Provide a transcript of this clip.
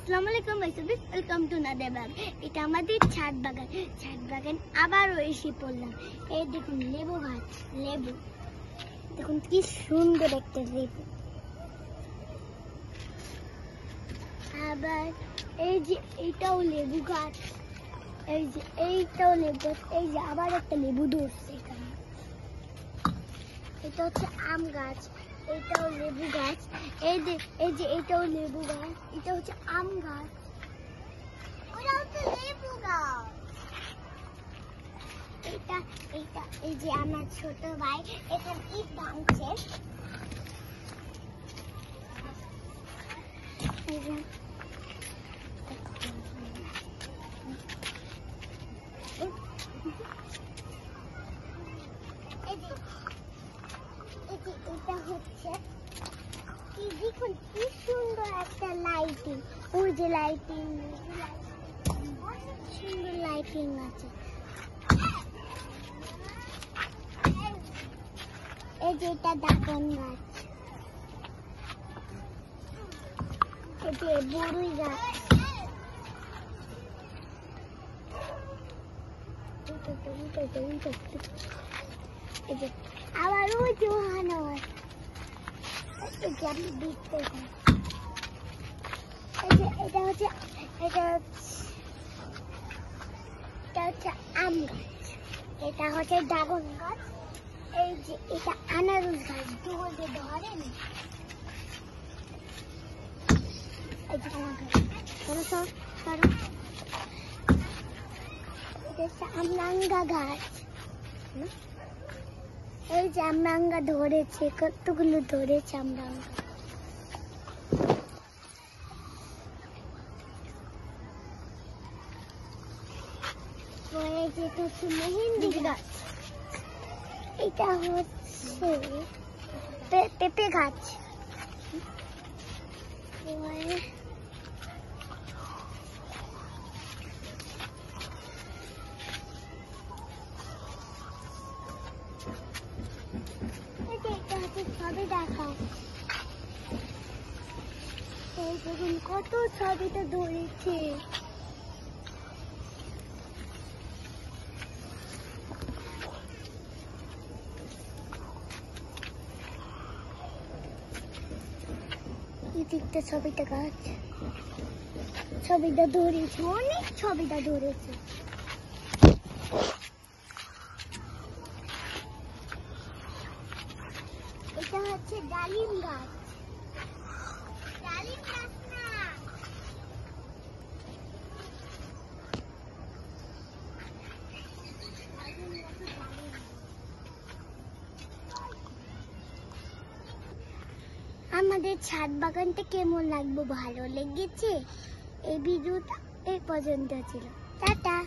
আসসালামু আলাইকুম welcome to Nader bug. এটা আমাদের ছাদ বাগান আবারও এসে পড়লাম। এই দেখুন লেবু গাছ, লেবু দেখুন কি সুন্দর একটা লেবু। আবার এই যে এইটাও লেবু গাছ, এই যে এইটাও লেবু গাছ, এই যে আবার একটা লেবু ধরছে এখানে। এটা হচ্ছে আম গাছ, এইটাও লেবু গাছ, এই যে এইটাও লেবু গাছ, এটা হচ্ছে আম গাছ, ওটাও তো লেবু গাছ। এটা এই যে আমার ছোট ভাই এটা ইট ভাঙছে। এটা হচ্ছে কি দেখুন কি সুন্দর একটা লাইটিং, ওই যে লাইটিং, সুন্দর লাইটিং আছে। এই যে এটা ড্রাগন গাছ, এটা বড়ই গাছ, এই যে আবার ওই যে ওখানে আমি দেখতে পাই। এটা হচ্ছে আম গাছ, এটা হচ্ছে ড্রাগন গাছ, এই যে এটা আনারস গাছ, ধরে ধরেন এই যে এটা হচ্ছে আমরাঙ্গা গাছ, এই যে আমরাঙ্গা ধরেছে, কতগুলো ধরেছে আমরাঙ্গা। এটা হচ্ছে মেহেন্দি গাছ, এটা হচ্ছে পেঁপে গাছ, ছবি দেখা, এই দেখুন কত ছবিটা ধরেছে। এদিকটা ছবিটা গাছ, ছবিটা ধরেছে, অনেক ছবিটা ধরেছে। এটা হচ্ছে ডালিম গাছ, ডালিম গাছ না, আমাদের ছাদ বাগানটা কেমন লাগবে, ভালো লেগেছে? এই ভিডিওটা এই পর্যন্ত ছিল, টাটা।